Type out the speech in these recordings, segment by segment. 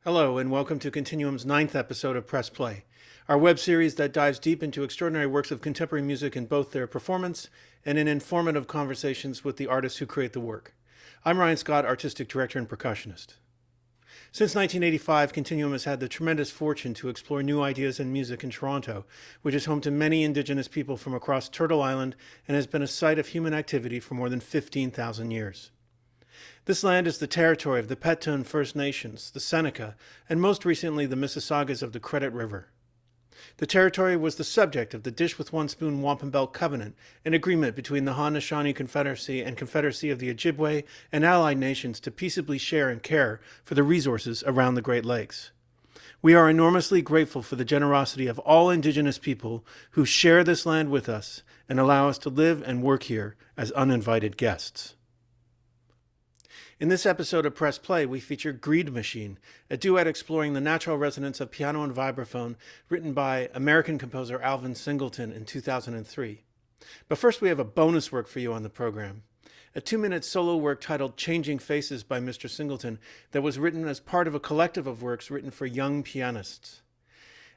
Hello, and welcome to Continuum's ninth episode of Press Play, our web series that dives deep into extraordinary works of contemporary music in both their performance and in informative conversations with the artists who create the work. I'm Ryan Scott, Artistic Director and Percussionist. Since 1985, Continuum has had the tremendous fortune to explore new ideas in music in Toronto, which is home to many Indigenous people from across Turtle Island and has been a site of human activity for more than 15,000 years. This land is the territory of the Petun First Nations, the Seneca, and most recently the Mississaugas of the Credit River. The territory was the subject of the Dish with One Spoon Wampum Belt Covenant, an agreement between the Haudenosaunee Confederacy and Confederacy of the Ojibwe and allied nations to peaceably share and care for the resources around the Great Lakes. We are enormously grateful for the generosity of all Indigenous people who share this land with us and allow us to live and work here as uninvited guests. In this episode of Press Play, we feature Greed Machine, a duet exploring the natural resonance of piano and vibraphone written by American composer Alvin Singleton in 2003. But first we have a bonus work for you on the program. A 2-minute solo work titled Changing Faces by Mr. Singleton that was written as part of a collective of works written for young pianists.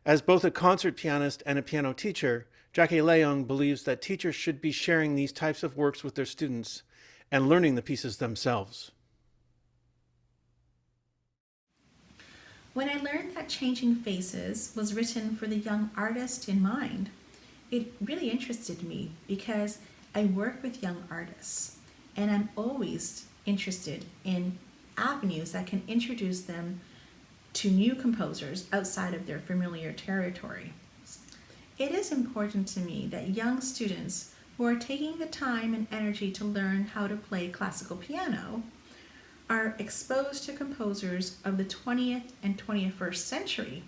As both a concert pianist and a piano teacher, Jackie Leung believes that teachers should be sharing these types of works with their students and learning the pieces themselves. When I learned that Changing Faces was written for the young artist in mind, it really interested me because I work with young artists and I'm always interested in avenues that can introduce them to new composers outside of their familiar territory. It is important to me that young students who are taking the time and energy to learn how to play classical piano are exposed to composers of the 20th and 21st century,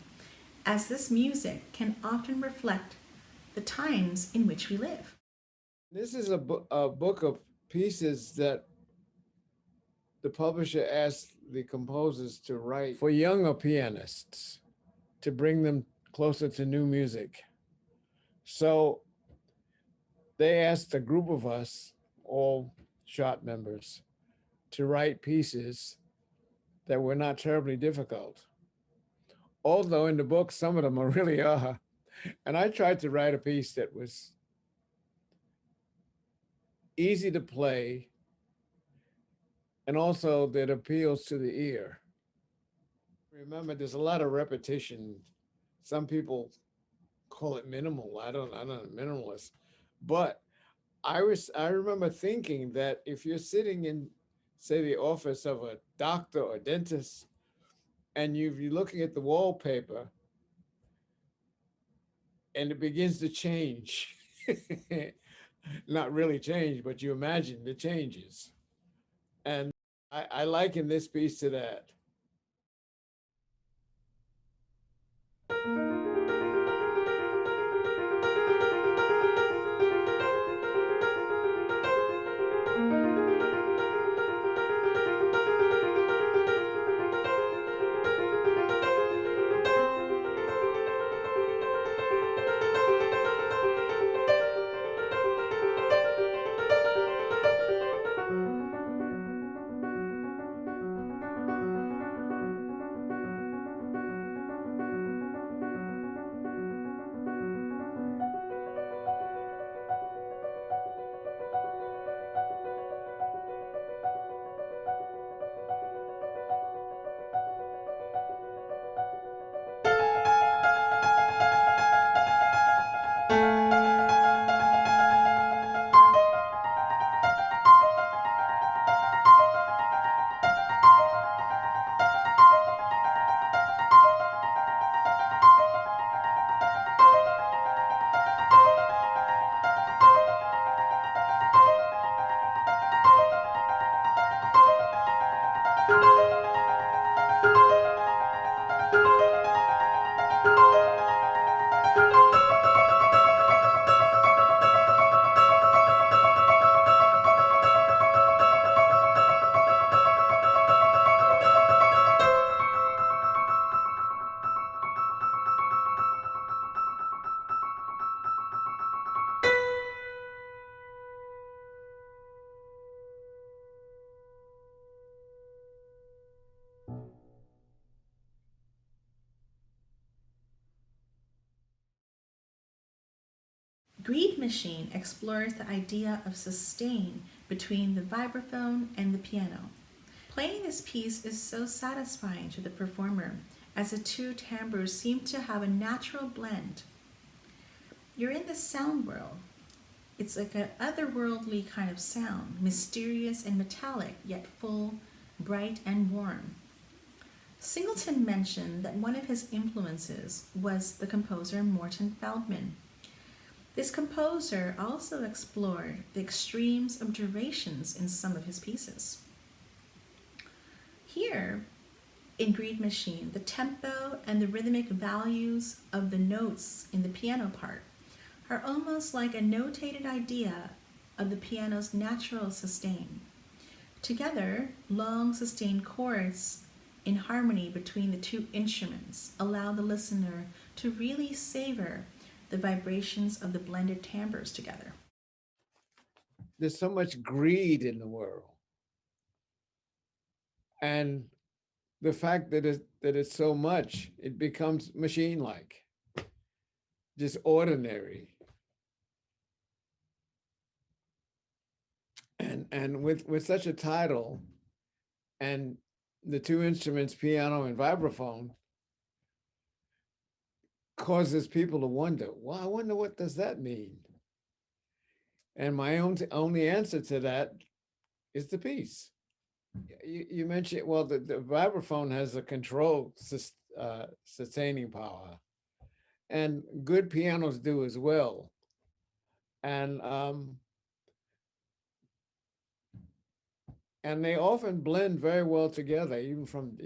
as this music can often reflect the times in which we live. This is a book of pieces that the publisher asked the composers to write for younger pianists to bring them closer to new music. So they asked a group of us, all shot members, to write pieces that were not terribly difficult. Although in the book, some of them are really are. And I tried to write a piece that was easy to play and also that appeals to the ear. Remember, there's a lot of repetition. Some people call it minimal. I'm not a minimalist. But I remember thinking that if you're sitting in, say, the office of a doctor or dentist, and you're looking at the wallpaper, and it begins to change. Not really change, but you imagine the changes. And I liken this piece to that. Greed Machine explores the idea of sustain between the vibraphone and the piano. Playing this piece is so satisfying to the performer as the two timbres seem to have a natural blend. You're in the sound world. It's like an otherworldly kind of sound, mysterious and metallic, yet full, bright, and warm. Singleton mentioned that one of his influences was the composer Morton Feldman. This composer also explored the extremes of durations in some of his pieces. Here, in Greed Machine, the tempo and the rhythmic values of the notes in the piano part are almost like a notated idea of the piano's natural sustain. Together, long sustained chords in harmony between the two instruments allow the listener to really savor the vibrations of the blended timbres together. There's so much greed in the world. And the fact that it's so much, it becomes machine-like, just ordinary. And with such a title and the two instruments, piano and vibraphone, causes people to wonder, well, I wonder what does that mean? And my only answer to that is the piece. You mentioned, well, the vibraphone has a controlled sustaining power, and good pianos do as well. And they often blend very well together, even from,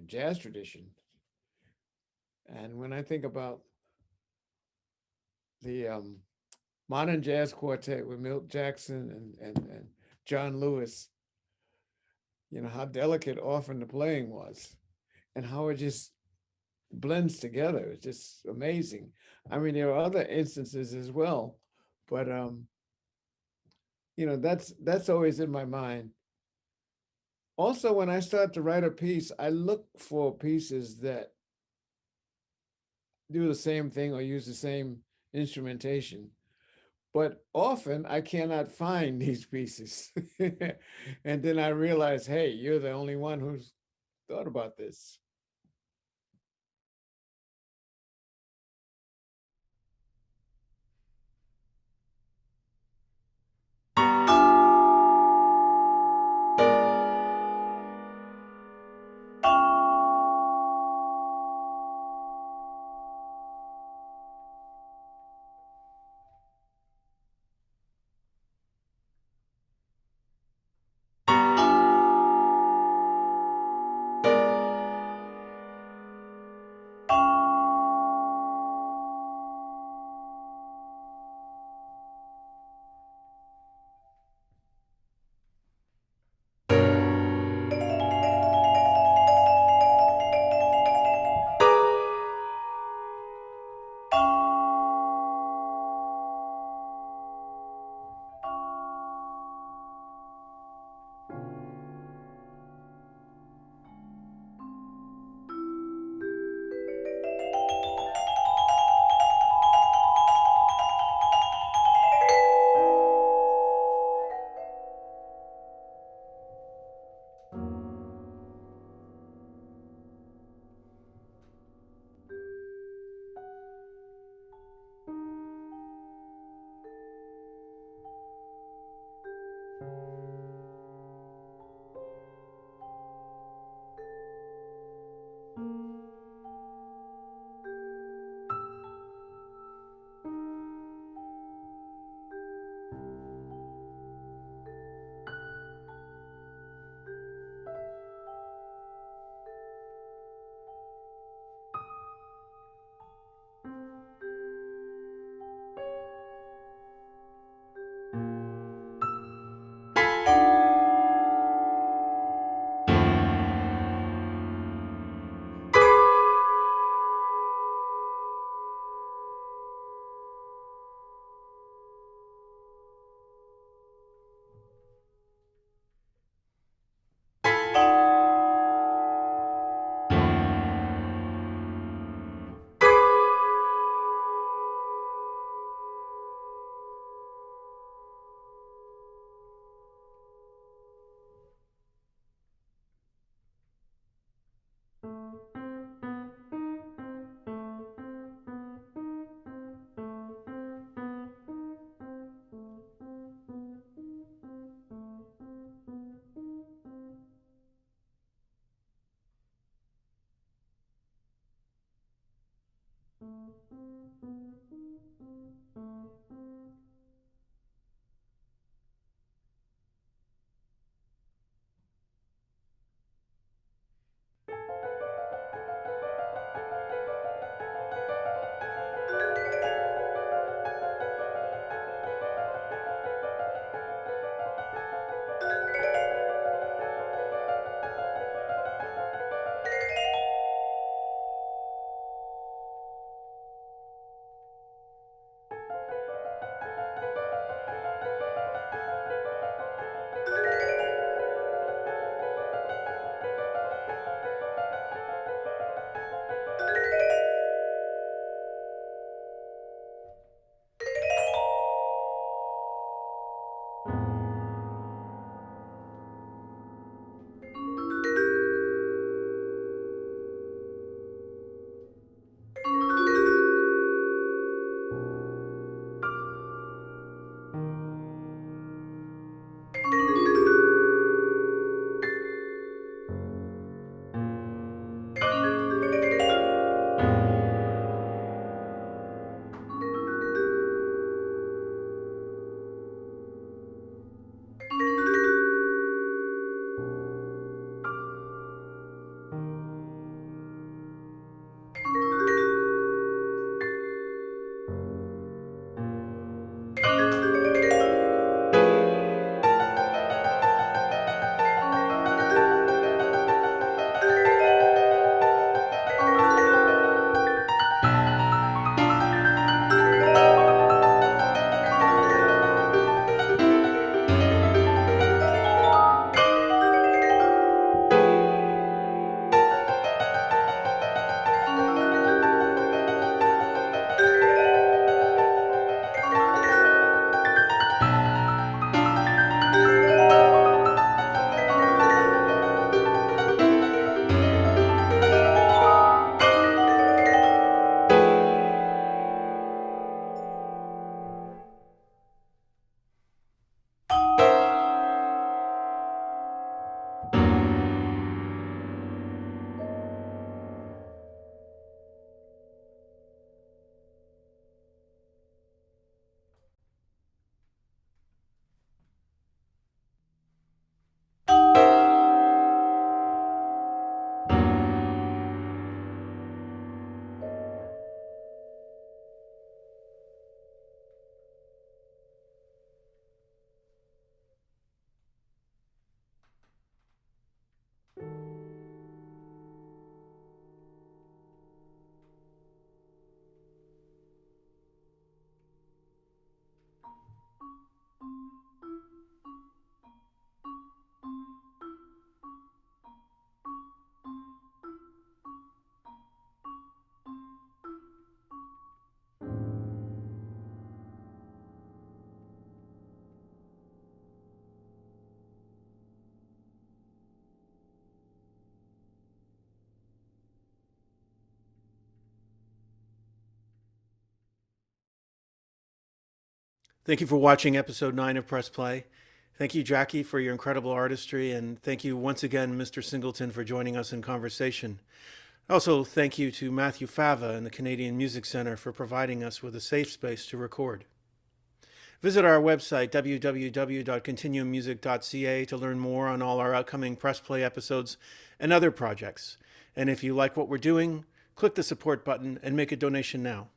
jazz tradition. And when I think about the Modern Jazz Quartet with Milt Jackson and John Lewis, how delicate often the playing was and how it just blends together. It's just amazing. I mean, there are other instances as well, but that's always in my mind. Also, when I start to write a piece, I look for pieces that do the same thing or use the same instrumentation. But often I cannot find these pieces. And then I realize, hey, you're the only one who's thought about this. Thank you for watching episode 9 of Press Play. Thank you, Jackie, for your incredible artistry, and thank you once again, Mr. Singleton, for joining us in conversation. Also, thank you to Matthew Fava and the Canadian Music Centre for providing us with a safe space to record. Visit our website, www.continuummusic.ca, to learn more on all our upcoming Press Play episodes and other projects. And if you like what we're doing, click the support button and make a donation now.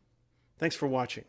Thanks for watching.